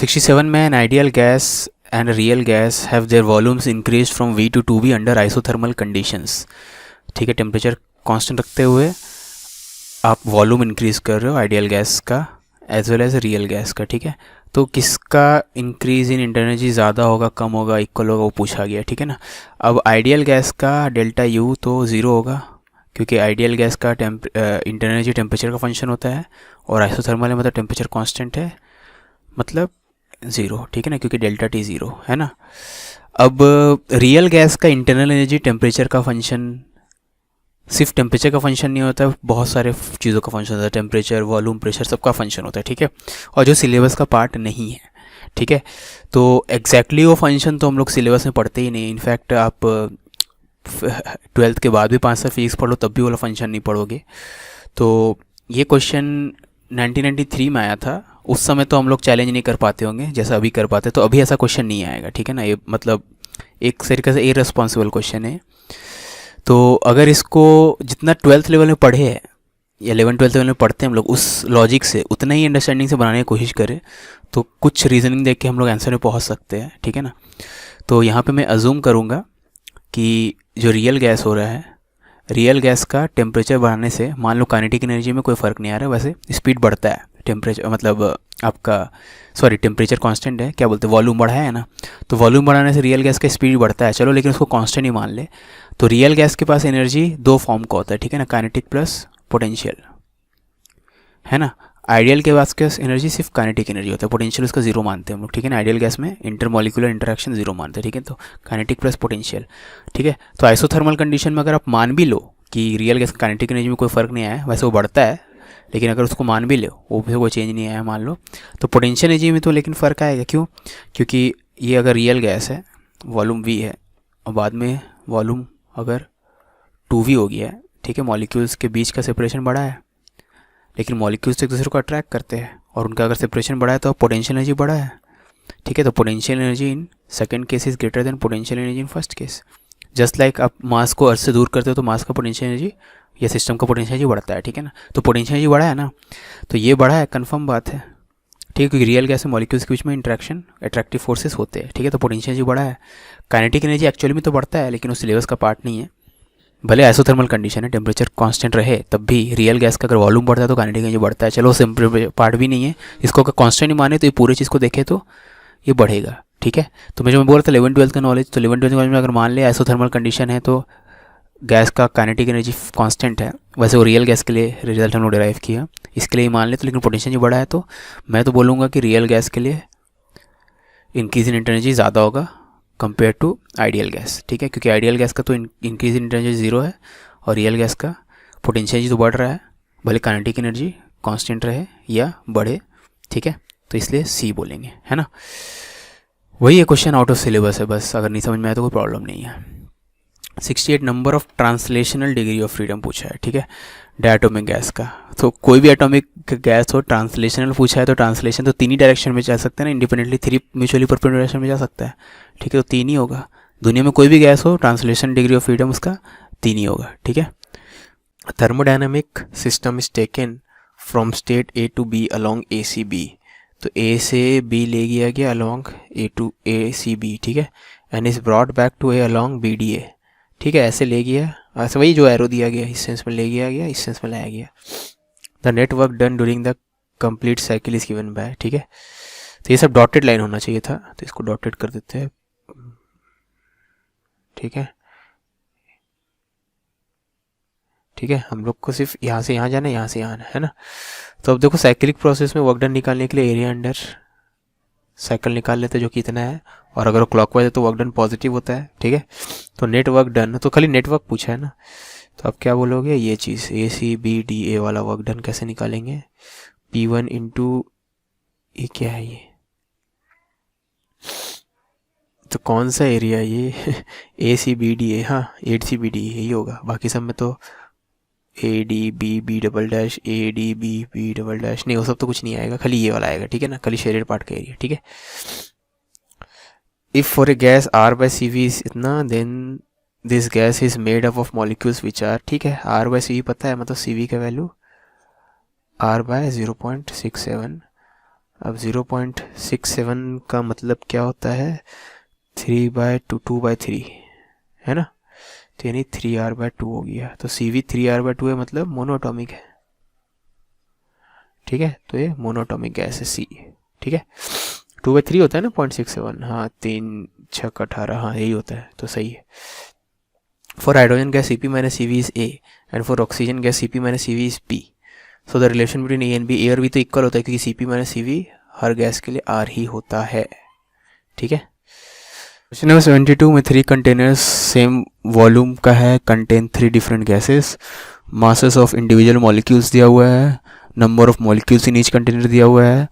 67 में an ideal gas and a real gas have their volumes increased from V to 2V under isothermal conditions. ठीक है, temperature constant रखते हुए आप volume increase कर रहे हो आइडियल गैस का as well as real gas का। ठीक है, तो किसका इंक्रीज इन इंटरनर्जी ज़्यादा होगा, कम होगा, इक्वल होगा, वो पूछा गया। ठीक है ना। अब आइडियल गैस का डेल्टा यू तो ज़ीरो होगा, क्योंकि आइडियल गैस का इंटरनर्जी टेम्परेचर का फंक्शन होता है, और आइसोथर्मल में मतलब टेम्परेचर कांस्टेंट है, मतलब ज़ीरो। ठीक है ना, क्योंकि डेल्टा टी ज़ीरो है ना। अब रियल गैस का इंटरनल एनर्जी टेम्परेचर का फंक्शन, सिर्फ टेम्परेचर का फंक्शन नहीं होता है, बहुत सारे चीज़ों का फंक्शन होता है, टेम्परेचर, वॉल्यूम, प्रेशर, सबका फंक्शन होता है। ठीक है, और जो सिलेबस का पार्ट नहीं है। ठीक है, तो एग्जैक्टली वो फंक्शन तो हम लोग सिलेबस में पढ़ते ही नहीं। इनफैक्ट आप 12th के बाद भी 5 साल फिजिक्स पढ़ लो तब भी वाला फंक्शन नहीं पढ़ोगे। तो ये क्वेश्चन 1993 में आया था, उस समय तो हम लोग चैलेंज नहीं कर पाते होंगे जैसा अभी कर पाते, तो अभी ऐसा क्वेश्चन नहीं आएगा। ठीक है ना, ये मतलब एक तरीके से इररिस्पॉन्सिबल क्वेश्चन है। तो अगर इसको जितना 12th लेवल में पढ़े हैं या 11th-12th लेवल में पढ़ते हैं हम लोग, उस लॉजिक से उतना ही अंडरस्टैंडिंग से बनाने की कोशिश करें तो कुछ रीजनिंग देख के हम लोग आंसर में पहुंच सकते हैं। ठीक है ना। तो यहाँ पे मैं अज्यूम करूँगा कि जो रियल गैस हो रहा है, रियल गैस का टेम्परेचर बढ़ाने से मान लो काइनेटिक एनर्जी में कोई फ़र्क नहीं आ रहा है, वैसे स्पीड बढ़ता है, टेम्परेचर मतलब आपका टेम्परेचर कांस्टेंट है, क्या बोलते हैं, वॉल्यूम बढ़ा है ना, तो वॉल्यूम बढ़ाने से रियल गैस का स्पीड बढ़ता है। चलो, लेकिन उसको कांस्टेंट ही मान ले, तो रियल गैस के पास एनर्जी दो फॉर्म का होता है। ठीक है ना, काइनेटिक प्लस पोटेंशियल, है ना। आइडियल के पास क्या एनर्जी सिर्फ काइनेटिक एनर्जी होता है, पोटेंशियल उसका जीरो मानते हैं हम लोग। ठीक है ना, आइडियल गैस में इंटरमोलिकुलर इंटरेक्शन जीरो मानते हैं। ठीक है, तो काइनेटिक प्लस पोटेंशियल। ठीक है, तो आइसोथर्मल कंडीशन में अगर आप मान भी लो कि रियल गैस काइनेटिक एनर्जी में कोई फ़र्क नहीं आया, वैसे वो बढ़ता है, लेकिन अगर उसको मान भी लो वो भी कोई चेंज नहीं आया मान लो, तो पोटेंशियल एनर्जी में तो लेकिन फ़र्क आएगा। क्यों? क्योंकि ये अगर रियल गैस है, वॉल्यूम वी है, और बाद में वॉल्यूम अगर 2v हो गया है, ठीक है, मॉलिक्यूल्स के बीच का सेपरेशन बढ़ा है, लेकिन मॉलिक्यूल्स एक दूसरे को अट्रैक्ट करते हैं, और उनका अगर सेपरेशन बढ़ा है तो पोटेंशियल एनर्जी बढ़ा है। ठीक है, तो potential energy in second case is greater than potential energy in first case. Just like आप मास को अर्थ से दूर करते हो तो मास का पोटेंशियल एनर्जी या सिस्टम का पोटेंशियल एनर्जी बढ़ता है। ठीक है ना, तो पोटेंशियल एनर्जी बढ़ा है ना, तो ये बढ़ा है, कंफर्म बात है। ठीक है, क्योंकि रियल गैस में मॉलिक्यूल्स के बीच में इंट्रैक्शन, अट्रैक्टिव फोर्सेस होते हैं। ठीक है, तो पोटेंशियल एनर्जी बढ़ा है। काइनेटिक एनर्जी एक्चुअली में तो बढ़ता है, लेकिन उस सिलेबस का पार्ट नहीं है। भले आइसोथर्मल कंडीशन है, टेम्परेचर कांस्टेंट रहे, तब भी रियल गैस का अगर वॉल्यूम बढ़ता है तो काइनेटिक एनर्जी बढ़ता है। चलो, सिंपल पार्ट भी नहीं है, इसको अगर कांस्टेंट ही माने तो ये पूरी चीज़ को देखें तो ये बढ़ेगा। ठीक है, तो मैं जो बोल रहा था 11th-12th का नॉलेज, तो 11th-12th नॉलेज में अगर मान ले आइसोथर्मल कंडीशन है तो गैस का काइनेटिक एनर्जी कांस्टेंट है, वैसे वो रियल गैस के लिए रिजल्ट हम लोग डिराइव किया, इसके लिए मान ले तो, लेकिन पोटेंशियल बढ़ा है, तो मैं तो बोलूँगा कि रियल गैस के लिए इंक्रीज इन एनर्जी ज़्यादा होगा कंपेयर टू आइडियल गैस। ठीक है, क्योंकि आइडियल गैस का तो इंक्रीज इन एनर्जी ज़ीरो है, और रियल गैस का पोटेंशियल एनर्जी तो बढ़ रहा है, भले काइनेटिक एनर्जी कांस्टेंट रहे या बढ़े। ठीक है, तो इसलिए सी बोलेंगे, है ना। वही है, क्वेश्चन आउट ऑफ सिलेबस है, बस अगर नहीं समझ में आया तो कोई प्रॉब्लम नहीं है। 68 number of translational degree of freedom पूछा है। ठीक है, डायटोमिक गैस का, तो कोई भी एटॉमिक गैस हो, ट्रांसलेशनल पूछा है तो ट्रांसलेशन तो तीन ही डायरेक्शन में जा सकते हैं ना, इंडिपेंडेंटली, 3 म्यूचुअली परपेंडिकुलर डायरेक्शन में जा सकता है। ठीक है, तो 3 ही होगा। दुनिया में कोई भी गैस हो, ट्रांसलेशन डिग्री ऑफ फ्रीडम उसका 3 ही होगा। ठीक है, thermodynamic system is taken from state A to B along A C B, तो ए से बी ले गया गया along A to A C B. ठीक है, and is brought back to A along B D A. ठीक है, ऐसे ले गया, ऐसे वही जो एरो दिया गया, इस सेंस में ले गया गया, इस सेंस में लाया गया। The net work done during the complete cycle is given by. ठीक है, तो ये सब डॉटेड लाइन होना चाहिए था, तो इसको डॉटेड कर देते हैं। ठीक है, ठीक है, हम लोग को सिर्फ यहाँ से यहाँ जाना है, यहाँ से यहाँ है ना। तो अब देखो, साइक्लिक प्रोसेस में वर्क डन निकालने के लिए एरिया अंडर साइकिल निकाल लेते हैं जो कि इतना है, और अगर वो क्लॉकवाइज है तो वर्क डन पॉजिटिव होता है। ठीक है, तो नेट वर्क डन, तो खाली नेटवर्क पूछा है ना, तो आप क्या बोलोगे, ये चीज़ ए सी बी डी ए वाला वर्क डन कैसे निकालेंगे, P1 इंटू ये क्या है ये, तो कौन सा एरिया ये ए सी बी डी ए, हाँ 8 सी बी डी यही होगा, बाकी सब में तो A D B B double dash A D B B double dash नहीं, वो सब तो कुछ नहीं आएगा, खाली ये वाला आएगा। ठीक है ना, खाली शेडेड पार्ट का एरिया। ठीक है, if for a gas R by CV is इतना, then this gas is made up of molecules which are, ठीक है, R by CV पता है, मतलब CV का वैल्यू R by 0.67, अब 0.67 का मतलब क्या होता है, 3/2 2/3 है ना, तो यानी 3r/2 हो गया। तो CV 3r/2 है, मतलब मोनोटॉमिक है। ठीक है, तो ये मोनोटॉमिक गैस है C। ठीक है, 2/3 होता है ना 0.67, हाँ 3×6=18, हाँ यही होता है, तो सही है। For hydrogen gas CP - CV is A and for oxygen gas CP - CV is P। So the relation between A and B, A और B तो इक्वल होता है क्योंकि CP - CV हर गैस के लिए R ही होता है। ठीक है, क्वेश्चन नंबर 72 में 3 कंटेनर्स सेम वॉल्यूम का है, contain 3 different gases, masses of individual molecules दिया हुआ है, number of molecules in each container दिया हुआ है,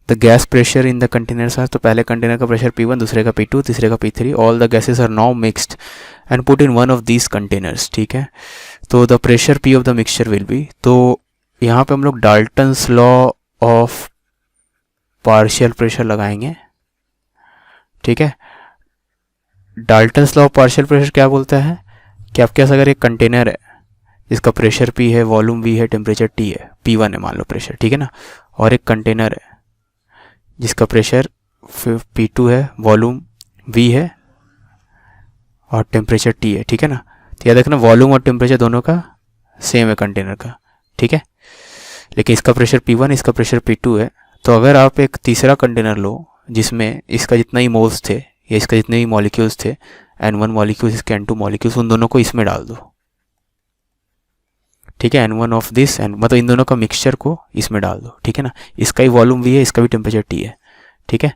the gas pressure in the containers are, तो पहले कंटेनर का प्रेशर P1, दूसरे का P2, तीसरे का P3, all the gases are now mixed and put in one of these containers. ठीक है, तो the pressure P of the mixture will be, तो यहाँ पे हम लोग Dalton's law of partial pressure लगाएंगे। ठीक है, Dalton's law of partial pressure क्या बोलता है कि आपके पास अगर एक कंटेनर है जिसका प्रेशर P है, वॉल्यूम V है, टेम्परेचर T है, P1 है मान लो प्रेशर, ठीक है ना, और एक कंटेनर है जिसका प्रेशर P2 है, वॉल्यूम V है और टेम्परेचर T है। ठीक है ना, तो याद रखना वॉल्यूम और टेम्परेचर दोनों का सेम है कंटेनर का। ठीक है, लेकिन इसका प्रेशर P1, इसका प्रेशर P2 है, तो अगर आप एक तीसरा कंटेनर लो जिसमें इसका जितना ही मोल्स थे या इसका जितने भी मॉलिक्यूल्स थे, N1 मॉलिक्यूल्स, इसके N2 मॉलिक्यूल्स, उन दोनों को इसमें डाल दो। ठीक है, N1 ऑफ दिस एंड मतलब इन दोनों का मिक्सचर को इसमें डाल दो। ठीक है ना, इसका ही वॉल्यूम V है, इसका भी टेम्परेचर T है। ठीक है,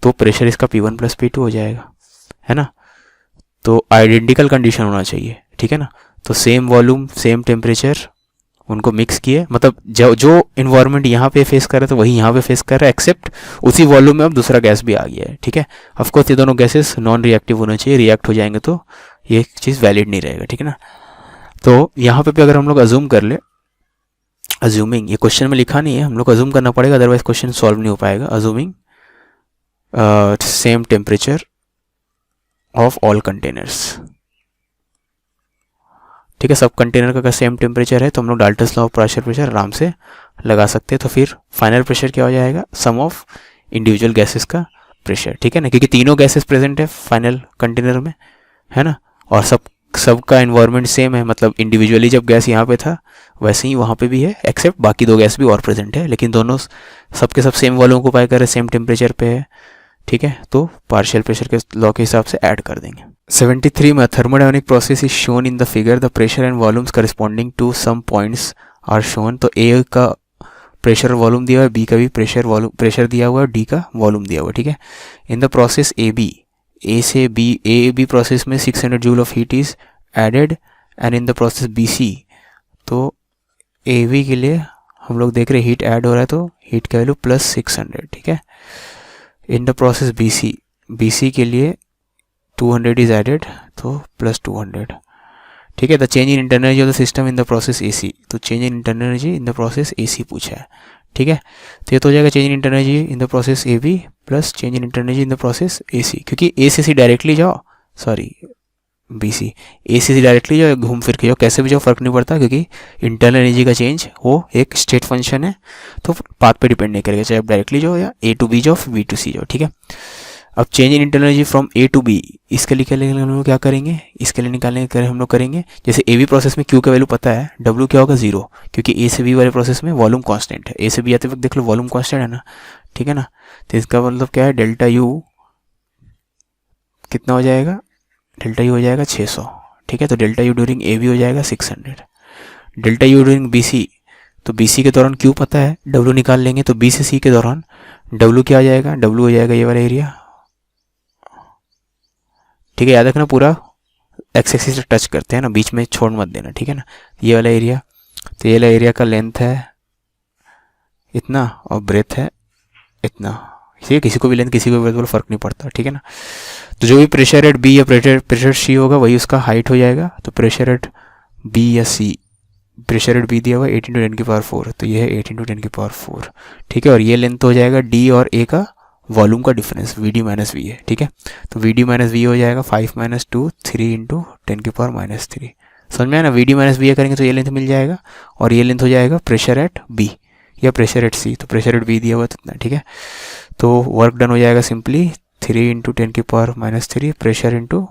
तो प्रेशर इसका P1 + P2 हो जाएगा, है ना, तो आइडेंटिकल कंडीशन होना चाहिए। ठीक है ना, तो सेम वॉल्यूम सेम टेम्परेचर, उनको मिक्स किए, मतलब जो इन्वायरमेंट यहाँ पे फेस कर रहा है तो वही यहाँ पे फेस कर रहा है, एक्सेप्ट उसी वॉल्यूम में अब दूसरा गैस भी आ गया है। ठीक है, ऑफकोर्स ये दोनों गैसेस नॉन रिएक्टिव होने चाहिए, रिएक्ट हो जाएंगे तो ये चीज़ वैलिड नहीं रहेगा। ठीक है ना, तो यहाँ पे भी अगर हम लोग अज्यूम कर ले, अज्यूमिंग, ये क्वेश्चन में लिखा नहीं है, हम लोग अज्यूम करना पड़ेगा, अदरवाइज क्वेश्चन सॉल्व नहीं हो पाएगा। Assuming same temperature of all containers. ठीक है, सब कंटेनर का सेम टेम्परेचर है तो हम लोग Dalton's law of partial pressure आराम से लगा सकते हैं। तो फिर फाइनल प्रेशर क्या हो जाएगा, सम ऑफ इंडिविजुअल गैसेस का प्रेशर। ठीक है ना, क्योंकि तीनों गैसेस प्रेजेंट है फाइनल कंटेनर में, है ना, और सबका इन्वायरमेंट सेम है, मतलब इंडिविजुअली जब गैस यहाँ पे था वैसे ही वहाँ पे भी है, एक्सेप्ट बाकी 2 गैस भी और प्रेजेंट है, लेकिन दोनों सबके सब सेम वॉल्यूम को पाई कर रहे, सेम टेम्परेचर पे है। ठीक है, तो पार्शियल प्रेशर के लॉ के हिसाब से ऐड कर देंगे। 73 में thermodynamic process is shown in the figure, the pressure and volumes corresponding to some points are shown. तो ए का प्रेशर वॉल्यूम दिया हुआ है, बी का भी प्रेशर दिया हुआ है, डी का वॉल्यूम दिया हुआ है। ठीक है, इन द प्रोसेस ए से बी प्रोसेस में 600 joule of heat is added and in the process BC, तो AB के लिए हम लोग देख रहे हैं हीट ऐड हो रहा है, तो हीट का वैल्यू +600। ठीक है, इन द प्रोसेस BC के लिए 200 इज एडेड, तो +200। ठीक है, the change in internal energy of the system in the process AC, तो change in internal energy in the process AC पूछा है। ठीक है, तो ये तो हो जाएगा change in internal energy in the process AB plus change in internal energy in the process AC, क्योंकि A से C डायरेक्टली जाओ, सॉरी BC, A से C डायरेक्टली जाओ, घूम फिर के जाओ, कैसे भी जाओ फर्क नहीं पड़ता, क्योंकि इंटरनल एनर्जी का चेंज वो एक स्टेट फंक्शन है, तो पाथ पे डिपेंड नहीं करेगा, चाहे आप डायरेक्टली जाओ या A to B जाओ फिर B to C जाओ। ठीक है, अब change in internal energy from A to B, इसके लिए हम लोग क्या करेंगे, इसके लिए निकालने के हम लोग करेंगे, जैसे AB प्रोसेस में Q का वैल्यू पता है, W क्या होगा 0, क्योंकि A से B वाले प्रोसेस में वॉल्यूम कांस्टेंट है, A से B आते वक्त देख लो वॉल्यूम कांस्टेंट है ना। ठीक है ना, तो इसका मतलब क्या है, डेल्टा U कितना हो जाएगा, डेल्टा U हो जाएगा 600। ठीक है, तो डेल्टा U ड्यूरिंग AB हो जाएगा 600, डेल्टा U ड्यूरिंग BC, तो BC के दौरान Q पता है, W निकाल लेंगे, तो B से C के दौरान W क्या आ जाएगा, W हो जाएगा ये वाला एरिया। ठीक है, याद रखना पूरा एक्स एक्सिस से टच करते हैं ना, बीच में छोड़ मत देना। ठीक है ना, ये वाला एरिया, तो ये वाला एरिया का लेंथ है इतना और ब्रेथ है इतना। ठीक है, किसी को भी लेंथ किसी को भी ब्रेथ फर्क नहीं पड़ता। ठीक है ना, तो जो भी प्रेशर एट B या प्रेशर C होगा वही उसका हाइट हो जाएगा। तो प्रेशर एट B या C, प्रेशर एट B दिया हुआ 8 × 10⁴, तो ये है 8 × 10⁴। ठीक है, और ये लेंथ हो जाएगा D और A का वॉल्यूम का डिफरेंस, VD - V है। ठीक है, तो VD - V हो जाएगा 5 - 2 3 × 10⁻³ समझ में आया ना, VD - V करेंगे तो ये लेंथ मिल जाएगा, और ये लेंथ हो जाएगा प्रेशर एट B। या प्रेशर एट सी, तो प्रेशर एट बी दिया हुआ इतना, ठीक है। तो वर्क डन हो जाएगा simply 3 × 10⁻³ pressure into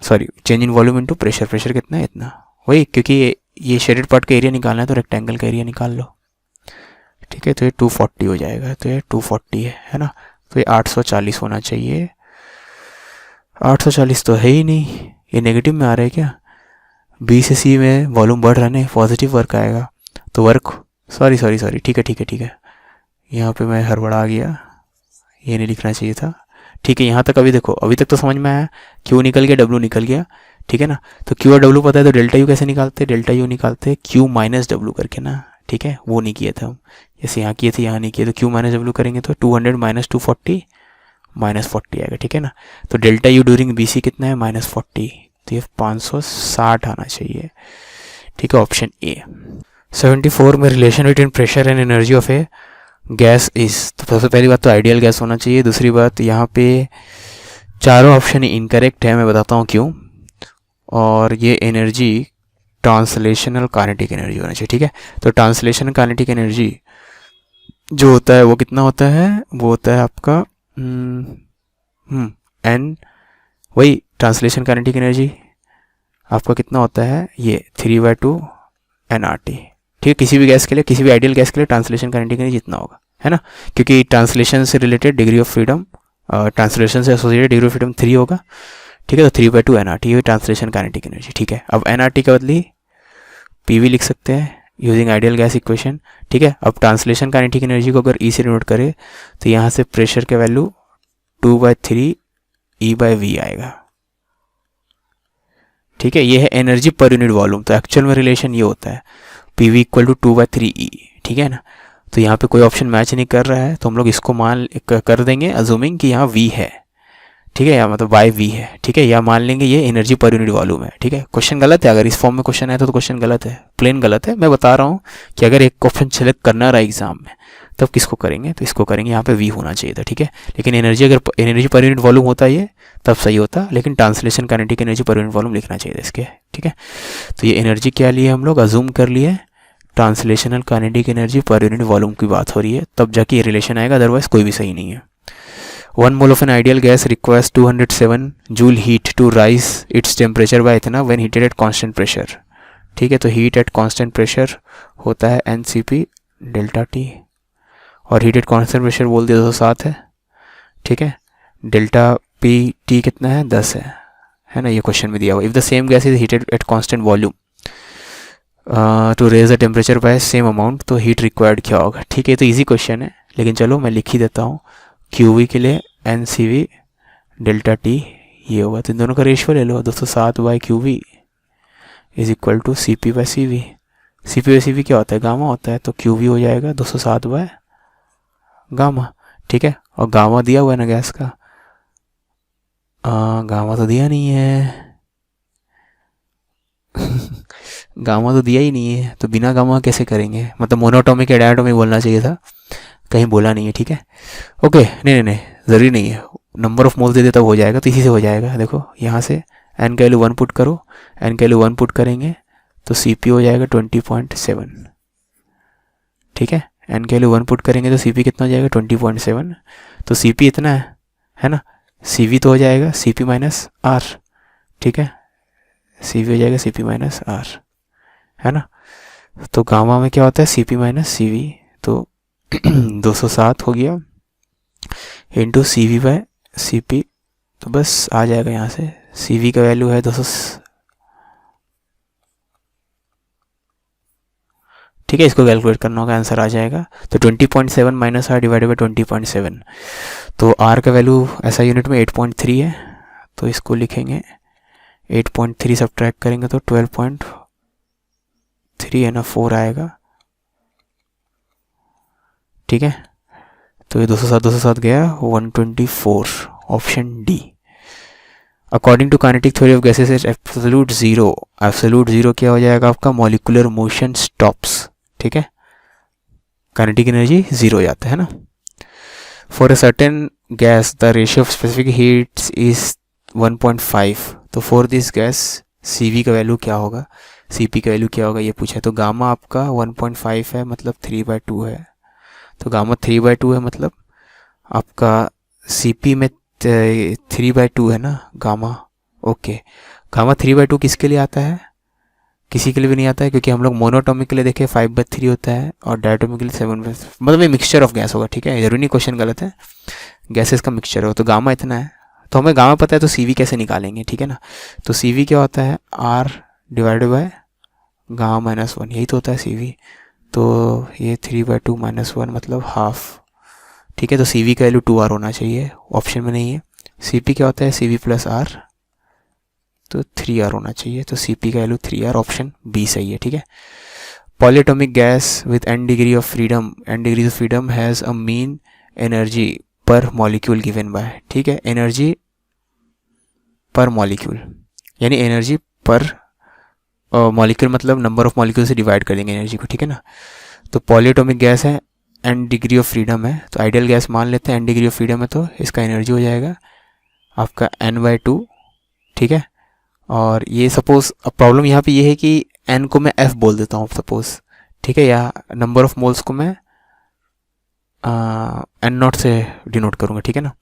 sorry change in volume into pressure. Pressure कितना है? इतना, वही, क्योंकि ये शेडेड पार्ट का एरिया निकालना है तो रेक्टेंगल का एरिया निकाल लो, ठीक है। तो ये 240 हो जाएगा, तो ये 240 है ना। तो ये 840 होना चाहिए। 840 तो है ही नहीं, ये नेगेटिव में आ रहा है क्या? बी से सी में वॉल्यूम बढ़ रहा है, पॉजिटिव वर्क आएगा। तो वर्क सॉरी, ठीक है, यहाँ पे मैं हड़बड़ा गया, ये नहीं लिखना चाहिए था, ठीक है। यहाँ तक अभी देखो, अभी तक तो समझ में आया, क्यू निकल गया, डब्ल्यू निकल गया, ठीक है ना। तो क्यू और डब्ल्यू पता है, तो डेल्टा यू कैसे निकालते हैं? डेल्टा यू निकालते हैं क्यू माइनस डब्ल्यू करके ना, ठीक है। वो नहीं किए थे हम, जैसे यहाँ किए थे, यहाँ नहीं किए। तो क्यू माइनस डब्ल्यू करेंगे तो 200 माइनस 240 -40 आएगा, ठीक है ना। तो delta U during B C कितना है? -40, तो ये 560 आना चाहिए, ठीक है। Option A. 74 में relation between pressure and energy of a gas is, तो सबसे पहली बात तो आइडियल गैस होना चाहिए। दूसरी बात, यहाँ पे चारों ऑप्शन इनकरेक्ट है, मैं बताता हूँ क्यों। और ये एनर्जी ट्रांसलेशनल काइनेटिक एनर्जी होना चाहिए, ठीक है। तो ट्रांसलेशनल काइनेटिक एनर्जी जो होता है वो कितना होता है? वो होता है आपका एन, वही ट्रांसलेशन काइनेटिक एनर्जी आपका कितना होता है? ये 3/2 nRT, ठीक है। किसी भी गैस के लिए, किसी भी आइडियल गैस के लिए ट्रांसलेशन काइनेटिक एनर्जी जितना होगा, है ना, क्योंकि ट्रांसलेशन से related degree of freedom, translation से एसोसिएटेड डिग्री ऑफ फ्रीडम 3 होगा, ठीक है। तो 3/2 nRT ये ट्रांसलेशन काइनेटिक एनर्जी, ठीक है। अब nRT के बदले PV लिख सकते हैं यूजिंग आइडियल गैस इक्वेशन, ठीक है। अब ट्रांसलेशन काइनेटिक एनर्जी को अगर E से डिनोट करें तो यहाँ से प्रेशर के वैल्यू 2/3 E/V आएगा, ठीक है। ये है एनर्जी पर यूनिट वॉल्यूम। तो एक्चुअल में रिलेशन ये होता है PV = 2/3 E, ठीक है ना। तो यहाँ पे कोई ऑप्शन मैच नहीं कर रहा है, तो हम लोग इसको मान कर देंगे अज्यूमिंग कि यहाँ V है, ठीक है, या मतलब Y/V है, ठीक है। या मान लेंगे ये एनर्जी पर यूनिट वॉल्यूम है, ठीक है। क्वेश्चन गलत है, अगर इस फॉर्म में क्वेश्चन आया तो क्वेश्चन गलत है, प्लेन गलत है। मैं बता रहा हूँ कि अगर एक ऑप्शन सेलेक्ट करना रहा एग्जाम में तब किसको करेंगे? तो इसको करेंगे, यहाँ पे V होना चाहिए था, ठीक है। लेकिन एनर्जी अगर एनर्जी पर यूनिट वॉल्यूम होता ये तब सही होता, लेकिन translation kinetic energy per unit volume लिखना चाहिए इसके, ठीक है। तो ये एनर्जी क्या लिए हम लोग? अज्यूम कर लिए translational kinetic energy per unit volume की बात हो रही है, तब जाके ये रिलेशन आएगा, अदरवाइज कोई भी सही नहीं है। 1 mole of an ideal gas requires 207 joule heat to rise its temperature by इतना when heated at constant pressure, ठीक है। तो हीट एट कांस्टेंट प्रेशर होता है NCP डेल्टा T, और हीट एट कांस्टेंट प्रेशर बोल दिया 207 है, ठीक है। डेल्टा T कितना है? 10 है ना, ये क्वेश्चन में दिया हुआ। If the same gas is heated at constant volume to raise the temperature by same amount, तो हीट रिक्वायर्ड क्या होगा? ठीक है, तो इजी क्वेश्चन है, लेकिन चलो मैं लिख ही देता हूँ। QV के लिए NCV डेल्टा T ये होगा, तो इन दोनों का रेशियो ले लो, 207/QV is equal to CP/CV। CP/CV क्या होता है? गामा होता है, तो QV हो जाएगा 207/गामा, ठीक है। और गामा दिया हुआ है ना गैस का, गामा तो दिया नहीं है गामा तो दिया ही नहीं है, तो बिना गामा कैसे करेंगे? मतलब मोनोटॉमिक या डायटोमिक बोलना चाहिए था, कहीं बोला नहीं है, ठीक है। ओके, नहीं, ज़रूरी नहीं है, नंबर ऑफ मोल्स दे दे तब हो जाएगा, तो इसी से हो जाएगा। देखो यहाँ से n का वैल्यू 1 पुट करो, n का वैल्यू 1 पुट करेंगे तो CP हो जाएगा 20.7, ठीक है। n का वैल्यू 1 पुट करेंगे तो CP कितना हो जाएगा? 20.7। तो CP इतना है ना। CV तो हो जाएगा CP - R, ठीक है। CV हो जाएगा CP - R, है ना। तो गामा में क्या होता है? CP - CV, तो 207 हो गया इंटू CV/CP, तो बस आ जाएगा यहाँ से। CV का वैल्यू है 200, ठीक है। इसको कैलकुलेट करना होगा, आंसर आ जाएगा। तो 20.7 - R डिवाइडेड बाई 20.7, तो R का वैल्यू ऐसा यूनिट में 8.3 है, तो इसको लिखेंगे 8.3 सब्ट्रैक्ट करेंगे तो 12.3 है ना, 4 आएगा, ठीक है। तो ये 207 गया 124, option D. According to kinetic theory of gases is absolute zero. Absolute zero क्या हो जाएगा आपका? मॉलिक्यूलर मोशन स्टॉप्स, ठीक है। काइनेटिक एनर्जी जीरो हो जाता है ना। For a certain gas the ratio of specific heats is 1.5, तो फॉर दिस गैस CV का वैल्यू क्या होगा, CP का वैल्यू क्या होगा ये पूछा है। तो गामा आपका 1.5 है, मतलब 3/2 है। तो गामा 3/2 है, मतलब आपका CP में 3/2 है ना गामा। ओके, गामा 3/2 किसके लिए आता है, किसी के लिए भी नहीं आता है, क्योंकि हम लोग मोनोटॉमिक के लिए देखे 5/3 होता है और डायटोमिक के लिए 7, मतलब ये मिक्सचर ऑफ गैस होगा, ठीक है, जरूरी नहीं क्वेश्चन गलत है, गैसेस का मिक्सचर हो। तो गामा इतना है, तो हमें गामा पता है, तो CV कैसे निकालेंगे, ठीक है ना। तो CV क्या होता है, R डिवाइडेड बाय गामा -1, यही तो होता है CV। तो ये 3/2 -1 मतलब हाफ, ठीक है। तो CV का वैल्यू 2R होना चाहिए, ऑप्शन में नहीं है। CP क्या होता है, CV प्लस R, तो 3R होना चाहिए। तो CP का वैल्यू 3R, ऑप्शन बी सही है, ठीक है। Polyatomic gas with n degree of freedom has a mean energy पर मॉलिक्यूल गिवन बाय, ठीक है, एनर्जी पर मॉलिक्यूल, यानी एनर्जी पर मॉलिक्यूल, मतलब नंबर ऑफ मॉलिक्यूल से डिवाइड कर देंगे एनर्जी को, ठीक है ना। तो पॉलीएटॉमिक गैस है, n डिग्री ऑफ फ्रीडम है, तो आइडियल गैस मान लेते हैं n डिग्री ऑफ फ्रीडम है, तो इसका एनर्जी हो जाएगा आपका n/2, ठीक है। और ये सपोज, अब प्रॉब्लम यहाँ पे ये है कि n को मैं f बोल देता हूँ सपोज, ठीक है, या नंबर ऑफ मोल्स को मैं n0 से डिनोट करूँगा, ठीक है ना।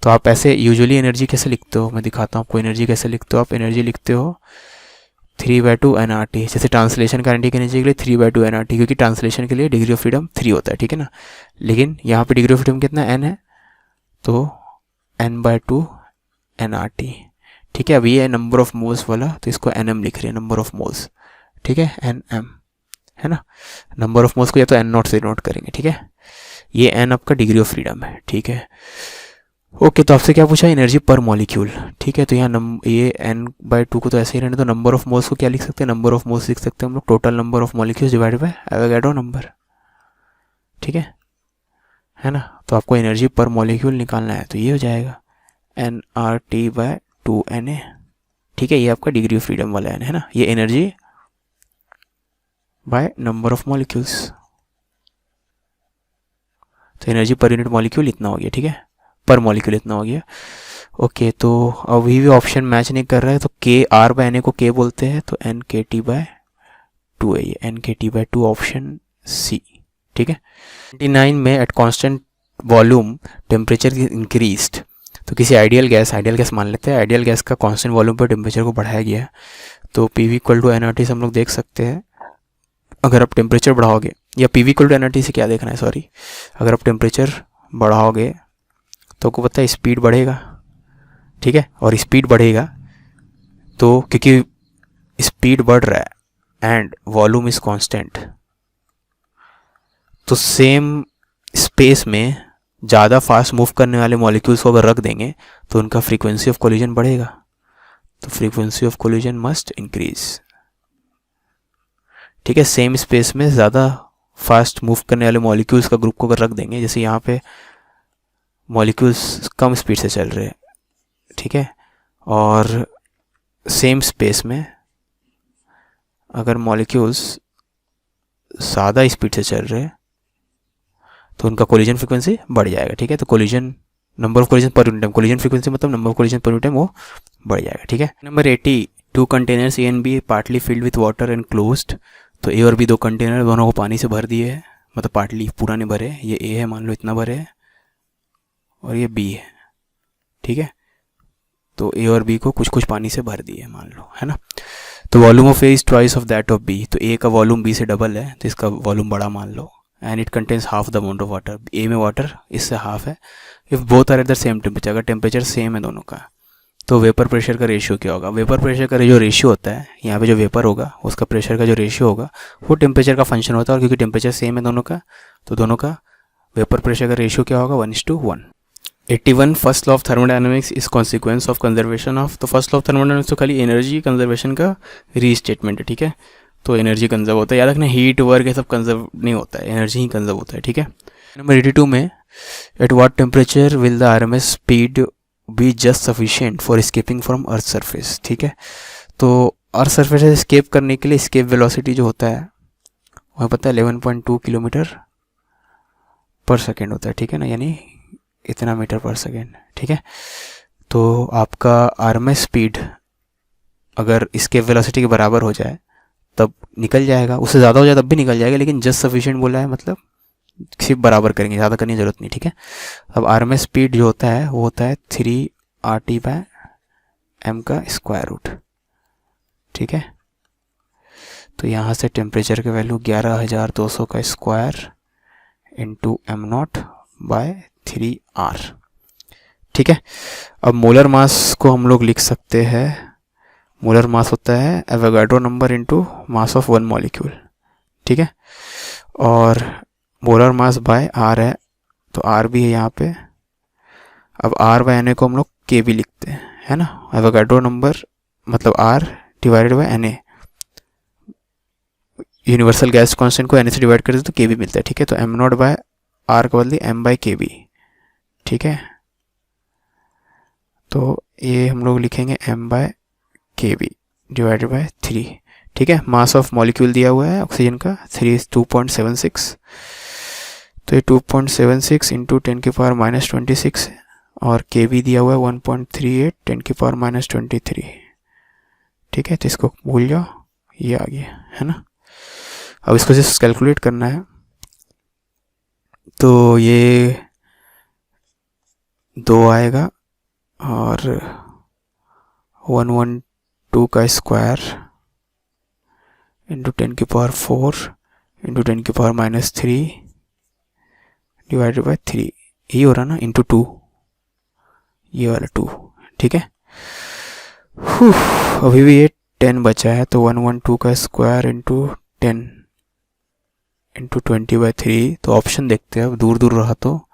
तो आप ऐसे यूजुअली एनर्जी कैसे लिखते हो, मैं दिखाता हूँ आपको एनर्जी कैसे लिखते हो। आप एनर्जी लिखते हो 3/2 nRT, जैसे ट्रांसलेशन का एनर्जी के लिए 3/2 nRT, क्योंकि ट्रांसलेशन के लिए डिग्री ऑफ फ्रीडम 3 होता है, ठीक है ना। लेकिन यहाँ पे डिग्री ऑफ फ्रीडम कितना n है, तो n/2 nRT, ठीक है। अब ये है नंबर ऑफ मोल्स वाला, तो इसको nm लिख रहे हैं, नंबर ऑफ मोल्स, ठीक है, nm है ना। नंबर ऑफ मोल्स को या तो n0 से नोट करेंगे, ठीक है। ये n आपका डिग्री ऑफ फ्रीडम है, ठीक है। ओके, तो आपसे क्या पूछा, एनर्जी पर मॉलिक्यूल, ठीक है। तो यहाँ ये n/2 को तो ऐसे ही रहने, तो नंबर ऑफ मोल्स को क्या लिख सकते हैं, नंबर ऑफ मोल्स लिख सकते हैं हम लोग total number of molecules divided by Avogadro number, ठीक है ना। तो आपको एनर्जी पर मॉलिक्यूल निकालना है, तो ये हो जाएगा nRT/2Na, ठीक है। ये आपका डिग्री ऑफ फ्रीडम वाला है ना, ये energy by number of molecules, तो एनर्जी पर यूनिट मॉलिक्यूल इतना हो गया, ठीक है, पर मॉलिक्यूल इतना हो गया। ओके, तो अभी भी ऑप्शन मैच नहीं कर रहा है, तो KR/Na को K बोलते हैं, तो NKT/2 है ये, NKT/2 ऑप्शन सी, ठीक है। 29 में eight constant volume temperature increased, तो किसी आइडियल गैस मान लेते हैं, आइडियल गैस का कांस्टेंट वॉल्यूम पर टेम्परेचर को बढ़ाया गया है, तो PV = nRT से हम लोग देख सकते हैं, अगर आप टेम्परेचर बढ़ाओगे, या PV = nRT से क्या देखना है, सॉरी, अगर आप टेम्परेचर बढ़ाओगे तो आपको पता है स्पीड बढ़ेगा, ठीक है। और स्पीड बढ़ेगा तो क्योंकि स्पीड बढ़ रहा है एंड वॉल्यूम इज कांस्टेंट, तो सेम स्पेस में ज़्यादा फास्ट मूव करने वाले मॉलिक्यूल्स को अगर रख देंगे तो उनका फ्रीक्वेंसी ऑफ कोलिजन बढ़ेगा, तो frequency of collision must increase, ठीक है। सेम स्पेस में ज़्यादा फास्ट मूव करने वाले मॉलिक्यूल्स का ग्रुप को अगर रख देंगे, जैसे यहाँ पे मॉलिक्यूल्स कम स्पीड से चल रहे हैं, ठीक है, और सेम स्पेस में अगर मॉलिक्यूल्स ज़्यादा स्पीड से चल रहे हैं तो उनका कोलिजन फ्रीक्वेंसी बढ़ जाएगा, ठीक है। तो collision, number of collision per unit time, collision frequency मतलब number of collision per unit time वो बढ़ जाएगा, ठीक है। Number 80, 2 containers A and B partly filled with water and closed, तो A और B 2 कंटेनर दोनों को पानी से भर दिए है, मतलब पार्टली, पूरा नहीं भरे, ये A है मान लो इतना भरे है और ये B है, ठीक है। तो A और B को कुछ कुछ पानी से भर दिए मान लो, है ना। तो volume of A is twice of that of B, तो A का वॉल्यूम B से डबल है, तो इसका वॉल्यूम बड़ा मान लो, and it contains half the amount of water, A में वाटर इससे हाफ है। If both are at the same temperature, अगर टेम्परेचर सेम है दोनों का, तो वेपर प्रेशर का रेशियो क्या होगा, वेपर प्रेशर का जो रेशियो होता है, यहाँ पे जो वेपर होगा उसका प्रेशर का जो रेशियो होगा वो टेम्परेचर का फंक्शन होता है, और क्योंकि टेम्परेचर सेम है दोनों का, तो दोनों का वेपर प्रेशर का रेशियो क्या होगा, 1:1। 81, first law of thermodynamics is consequence of conservation of, तो फर्स्ट लॉ ऑफ थर्मोडायनामिक्स तो खाली एनर्जी कंजर्वेशन का रीस्टेटमेंट है, ठीक है। तो एनर्जी कंजर्व होता है, याद रखना, हीट वर्क ये सब कंजर्व नहीं होता है, एनर्जी ही कंजर्व होता है, ठीक है। नंबर 82 में at what temperature will the RMS speed be just sufficient for escaping from earth surface, ठीक है। तो अर्थ सरफेस से escape करने के लिए escape वेलोसिटी जो होता है वह पता है 11.2 किलोमीटर पर सेकेंड होता है, ठीक है ना, यानी इतना मीटर पर सेकेंड, ठीक है। तो आपका RMS स्पीड अगर इसके वेलोसिटी के बराबर हो जाए तब निकल जाएगा, उससे ज़्यादा हो जाए तब भी निकल जाएगा, लेकिन जस्ट सफिशिएंट बोला है मतलब सिर्फ बराबर करेंगे, ज़्यादा करने की ज़रूरत नहीं, ठीक है। अब आरएमएस स्पीड जो होता है वो होता है 3RT/m का स्क्वायर रूट, ठीक है। तो यहाँ से टेम्परेचर की वैल्यू 11,200 का स्क्वायर इंटू m0/3R, ठीक है। अब मोलर मास को हम लोग लिख सकते हैं, मोलर मास होता है Avogadro number into mass of one molecule, ठीक है। और मोलर मास बाय आर है, तो आर भी है यहाँ पे। अब आर बाय एन ए को हम लोग के भी लिखते हैं, है ना। एवोगाड्रो नंबर मतलब R divided by N A, universal gas constant को एन ए से डिवाइड करते तो के भी मिलता है, ठीक है। तो m0/r का बदले m/kb, ठीक है। तो ये हम लोग लिखेंगे m/kb डिवाइडेड बाय 3, ठीक है। मास ऑफ मॉलिक्यूल दिया हुआ है ऑक्सीजन का 2.76, तो ये 2.76 इंटू 10⁻⁻26 है, और के भी दिया हुआ है 1.38 10⁻⁻23, ठीक है। तो इसको भूल जाओ, ये आ गया, है ना। अब इसको जस्ट कैलकुलेट करना है, तो ये 2 आएगा और 112 का square into 10⁻⁴ into 10⁻⁻3 divided by 3, यही हो रहा ना, इंटू 2, ये वाला 2, ठीक है। अभी भी ये 10 बचा है, तो 112 का स्क्वायर इंटू 10 इंटू 20/3, तो ऑप्शन देखते हैं। अब दूर दूर रहा तो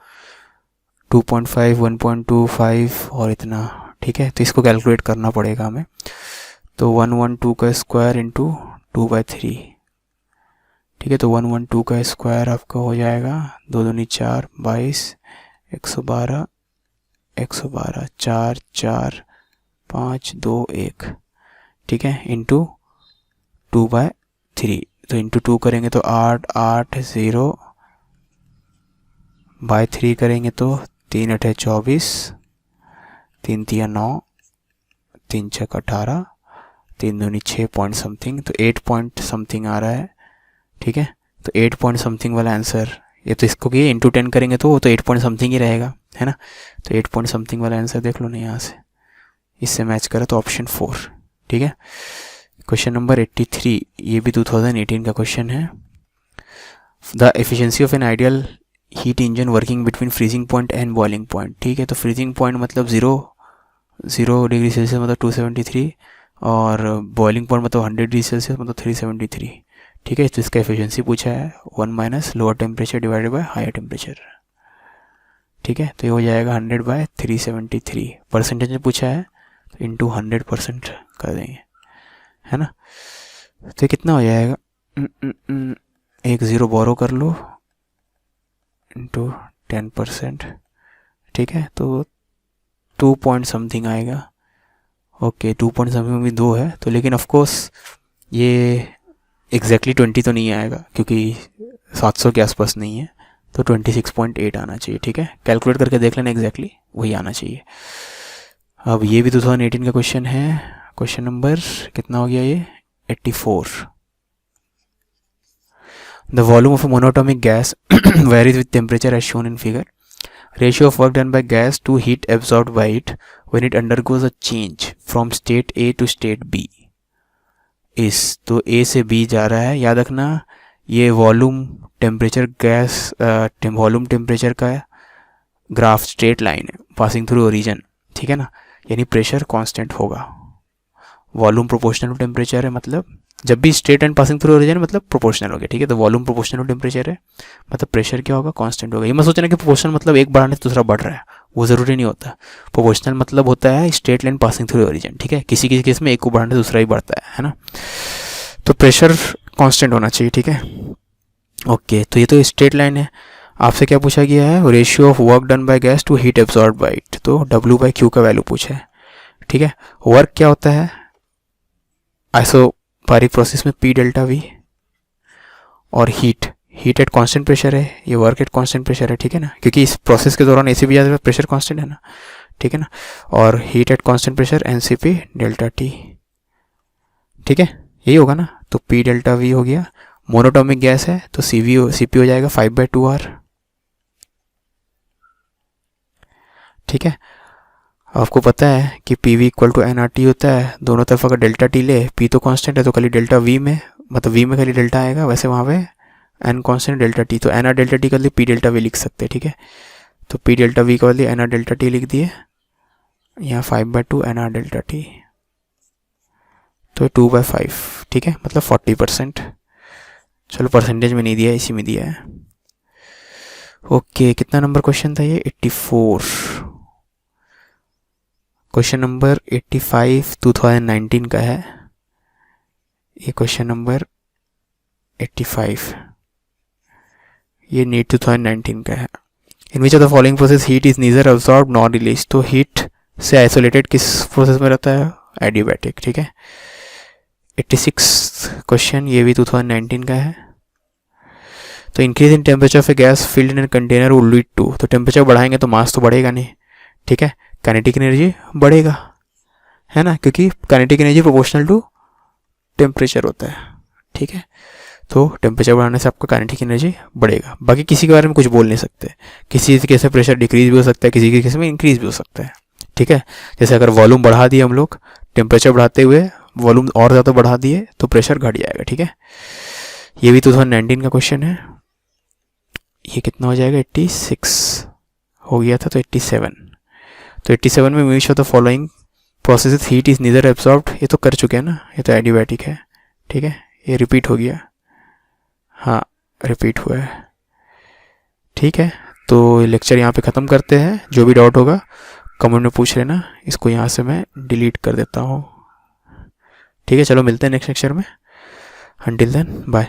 2.5 1.25 और इतना, ठीक है। तो इसको कैलकुलेट करना पड़ेगा हमें, तो 112 का स्क्वायर इंटू 2/3, ठीक है। तो 112 का स्क्वायर आपका हो जाएगा 2 दूनी 4 22 112 112 4 4 5 2 1, ठीक है, इंटू 2/3। तो इंटू 2 करेंगे तो 8 8 0 बाय 3 करेंगे तो 3 8 24 3 3 9 3 6 18 3 दूनी 6 पॉइंट समथिंग, तो 8 पॉइंट समथिंग आ रहा है, ठीक है। तो 8 पॉइंट समथिंग वाला आंसर, ये तो इसको किए इंटू 10 करेंगे तो वो तो 8 पॉइंट समथिंग ही रहेगा, है ना। तो 8 पॉइंट समथिंग वाला आंसर देख लो ना, यहाँ से इससे मैच करा तो ऑप्शन 4, ठीक है। क्वेश्चन नंबर 83, ये भी 2018 का क्वेश्चन है। The efficiency of an ideal heat engine working between freezing point and boiling point, ठीक है। तो फ्रीजिंग पॉइंट मतलब 0 डिग्री सेल्सियस मतलब 273, और बॉइलिंग पॉइंट मतलब 100 डिग्री सेल्सियस मतलब 373, ठीक है। तो इसका एफिशिएंसी पूछा है 1 - lower temperature divided by higher temperature, ठीक है। तो ये हो जाएगा 100/373, परसेंटेज में पूछा है तो इंटू 100% कर देंगे, है ना। तो कितना हो जाएगा, 1 0 बोरो कर लो इंटू 10%, ठीक है। तो 2 पॉइंट समथिंग आएगा, ओके। 2 पॉइंट समथिंग में भी 2 है, तो लेकिन ऑफकोर्स ये एग्जैक्टली 20 तो नहीं आएगा, क्योंकि 700 के आसपास नहीं है, तो 26.8 आना चाहिए, ठीक है। कैलकुलेट करके देख लेना, एग्जैक्टली वही आना चाहिए। अब ये भी 2018 का क्वेश्चन है। क्वेश्चन नंबर कितना हो गया ये, 84। The volume of a monatomic gas varies with temperature as shown in figure. Ratio of work done by gas to heat absorbed by it when it undergoes a change from state A to state B is, तो A से B जा रहा है, याद रखना ये volume temperature gas volume temperature का graph straight line है पासिंग थ्रू ओरिजिन, ठीक है ना। यानी प्रेशर कांस्टेंट होगा, वॉल्यूम प्रोपोर्शनल टू टेम्परेचर है, मतलब जब भी straight and passing through origin मतलब प्रोपोर्शनल हो गया, ठीक है। तो वॉल्यूम प्रोपोर्शनल टू टेम्परेचर है, मतलब प्रेशर क्या होगा, कांस्टेंट होगा। ये मत सोचना कि प्रोपोर्शनल मतलब एक बढ़ाने से दूसरा बढ़ रहा है, वो ज़रूरी नहीं होता। प्रोपोर्शनल मतलब होता है straight line passing through origin, ठीक है। किसी किसी केस में एक को बढ़ाने से दूसरा ही बढ़ता है ना। तो प्रेशर कांस्टेंट होना चाहिए, ठीक है, ओके। तो ये तो स्ट्रेट लाइन है। आपसे क्या पूछा गया है, ratio of work done by gas to heat absorbed by it, तो W/Q का वैल्यू पूछा है, ठीक है। वर्क क्या होता है आइसोबारिक प्रोसेस में P डेल्टा V, और हीट एट कांस्टेंट प्रेशर है, ये वर्क एट कांस्टेंट प्रेशर है, ठीक है ना, क्योंकि इस प्रोसेस के दौरान AC भी ज़्यादा प्रेशर कांस्टेंट है ना, ठीक है ना। और heat at constant pressure NCP delta T, ठीक है, यही होगा ना। तो P डेल्टा V हो गया। मोनोटॉमिक गैस है तो CP हो जाएगा 5/2R। ठीक है, आपको पता है कि PV इक्वल टू NRT होता है। दोनों तरफ अगर डेल्टा टी ले, P तो कांस्टेंट है तो खाली डेल्टा V में, मतलब V में खाली डेल्टा आएगा, वैसे वहाँ पे N कांस्टेंट डेल्टा टी, तो NR डेल्टा टी का लिए P डेल्टा V लिख सकते हैं। ठीक है, तो P डेल्टा V का लिए NR डेल्टा टी लिख दिए, यहाँ 5/2 NR डेल्टा टी, तो 2/5। ठीक है, मतलब 40%। चलो परसेंटेज में नहीं दिया है, इसी में दिया है। ओके, कितना नंबर क्वेश्चन था ये? 84। क्वेश्चन नंबर 85 2019 का है ये। क्वेश्चन नंबर 85 ये नीट 2019 का है। In which of the following process heat is neither absorb nor release. तो हीट से आइसोलेटेड किस प्रोसेस में रहता है? एडियाबैटिक। ठीक है, 86 क्वेश्चन ये भी 2019 का है। तो increase in temperature of a gas filled in container will lead to. तो टेम्परेचर बढ़ाएंगे तो मास तो बढ़ेगा नहीं। ठीक है, काइनेटिक एनर्जी बढ़ेगा, है ना, क्योंकि kinetic energy proportional to temperature होता है। ठीक है, तो टेम्परेचर बढ़ाने से आपका काइनेटिक एनर्जी बढ़ेगा। बाकी किसी के बारे में कुछ बोल नहीं सकते, किसी के केस में प्रेशर डिक्रीज भी हो सकता है, किसी के केस में इंक्रीज भी हो सकता है। ठीक है, जैसे अगर वॉल्यूम बढ़ा दिए हम लोग, टेम्परेचर बढ़ाते हुए वॉल्यूम और ज़्यादा बढ़ा दिए तो प्रेशर घट जाएगा। ठीक है, ये भी 2019 का क्वेश्चन है। ये कितना हो जाएगा? 86 हो गया था तो 87। तो 87 में विच of the following process heat is neither absorbed. ये तो कर चुके हैं ना, ये तो एडियाबैटिक है। ठीक है, ये रिपीट हो गया, हाँ रिपीट हुआ है। ठीक है, तो लेक्चर यहाँ पे ख़त्म करते हैं। जो भी डाउट होगा कमेंट में पूछ लेना, इसको यहाँ से मैं डिलीट कर देता हूँ। ठीक है, चलो मिलते हैं नेक्स्ट लेक्चर में। Until then bye.